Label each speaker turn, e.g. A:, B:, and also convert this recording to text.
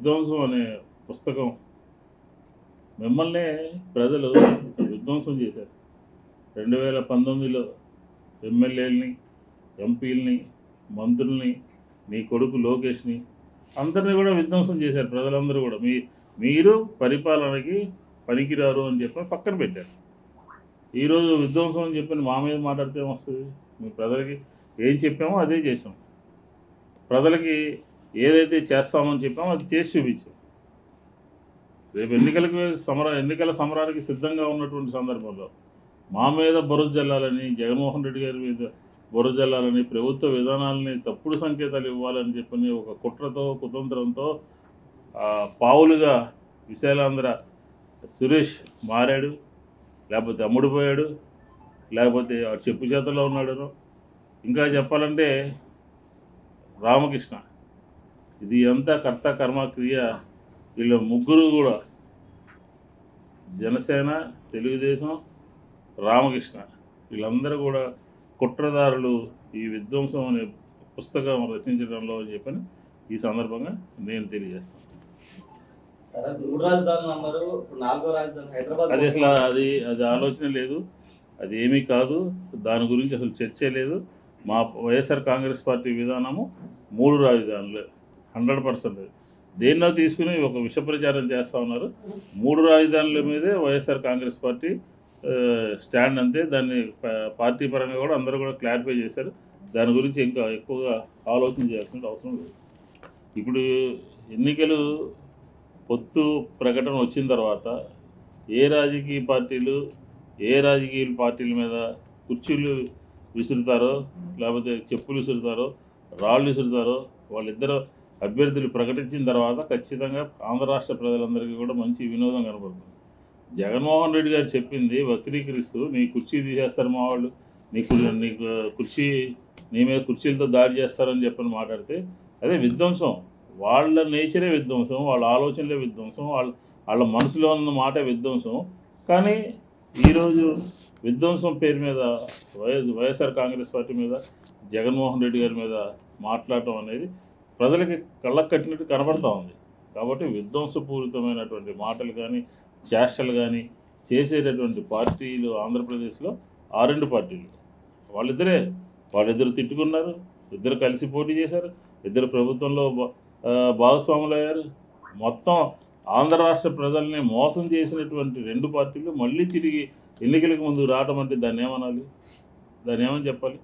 A: విధ్వంసం అనే పుస్తకం మిమ్మల్నే ప్రజలు విధ్వంసం చేశారు. 2019లో ఎమ్మెల్యేలని, ఎంపీలని, మంత్రుల్ని, నీ కొడుకు లోకేష్ని అందరినీ కూడా విధ్వంసం చేశారు ప్రజలందరూ కూడా. మీరు పరిపాలనకి పనికిరారు అని చెప్పి పక్కన పెట్టారు. ఈరోజు విధ్వంసం అని చెప్పి మా మీద మాట్లాడితే ఏమొస్తుంది? మీ ప్రజలకి ఏం చెప్పామో అదే చేసాం. ప్రజలకి ఏదైతే చేస్తామని చెప్పామో అది చేసి చూపించాం. రేపు ఎన్నికల సమరానికి సిద్ధంగా ఉన్నటువంటి సందర్భంలో మా మీద బురద జల్లాలని, జగన్మోహన్ రెడ్డి గారి మీద బురద జల్లాలని, ప్రభుత్వ విధానాలని తప్పుడు సంకేతాలు ఇవ్వాలని చెప్పని ఒక కుట్రతో, కుతంత్రంతో పావులుగా విశాలాంధ్ర సురేష్ మారాడు, లేకపోతే అమ్ముడుపోయాడు, లేకపోతే చెప్పు చేతల్లో ఉన్నాడు. ఇంకా చెప్పాలంటే రామకృష్ణ, ఇది అంతా కర్త కర్మ క్రియ. వీళ్ళ ముగ్గురు కూడా జనసేన, తెలుగుదేశం, రామకృష్ణ వీళ్ళందరూ కూడా కుట్రదారులు ఈ విధ్వంసం అనే పుస్తకం రచించడంలో అని చెప్పని ఈ సందర్భంగా నేను తెలియజేస్తాను. అది అసలు అది ఆలోచన లేదు, అది ఏమీ కాదు, దాని గురించి అసలు చర్చే లేదు. మా వైఎస్ఆర్ కాంగ్రెస్ పార్టీ విధానము 3 రాజధానులు 100%. దేన్నో తీసుకుని ఒక విష ప్రచారం చేస్తూ ఉన్నారు. 3 రాజధానుల మీదే వైఎస్ఆర్ కాంగ్రెస్ పార్టీ స్టాండ్ అంతే. దాన్ని పార్టీ పరంగా కూడా అందరూ కూడా క్లారిఫై చేశారు. దాని గురించి ఇంకా ఎక్కువగా ఆలోచన చేయాల్సిన అవసరం లేదు. ఇప్పుడు ఎన్నికలు పొత్తు ప్రకటన వచ్చిన తర్వాత ఏ రాజకీయ పార్టీల మీద కుర్చీలు విసురుతారో, లేకపోతే చెప్పులు విసురుతారో, రాళ్ళు విసురుతారో, వాళ్ళిద్దరు అభ్యర్థులు ప్రకటించిన తర్వాత ఖచ్చితంగా ఆంధ్ర రాష్ట్ర ప్రజలందరికీ కూడా మంచి వినోదం కనబడుతుంది. జగన్మోహన్ రెడ్డి గారు చెప్పింది వక్రీకరిస్తూ నీ కుర్చీ తీసేస్తారు మా వాళ్ళు, నీకు కుర్చీ నీ మీద కుర్చీలతో దాడి చేస్తారని చెప్పని మాట్లాడితే అదే విధ్వంసం. వాళ్ళ నేచరే విధ్వంసం, వాళ్ళ ఆలోచనలే విధ్వంసం, వాళ్ళ మనసులో ఉన్న మాట విధ్వంసం. కానీ ఈరోజు విధ్వంసం పేరు మీద వైఎస్ఆర్ కాంగ్రెస్ పార్టీ మీద, జగన్మోహన్ రెడ్డి గారి మీద మాట్లాడటం అనేది ప్రజలకి కళ్ళకు కట్టినట్టు కనబడుతూ ఉంది. కాబట్టి విధ్వంసపూరితమైనటువంటి మాటలు కానీ, చేష్టలు కానీ చేసేటటువంటి పార్టీలు ఆంధ్రప్రదేశ్లో 2 పార్టీలు. వాళ్ళిద్దరు తిట్టుకున్నారు, ఇద్దరు కలిసి పోటీ చేశారు, ఇద్దరు ప్రభుత్వంలో భాగస్వాములు అయ్యారు. మొత్తం ఆంధ్ర రాష్ట్ర ప్రజల్ని మోసం చేసినటువంటి 2 పార్టీలు మళ్ళీ తిరిగి ఎన్నికలకు ముందు రావటం అంటే దాన్ని ఏమనాలి? దాన్ని ఏమని చెప్పాలి?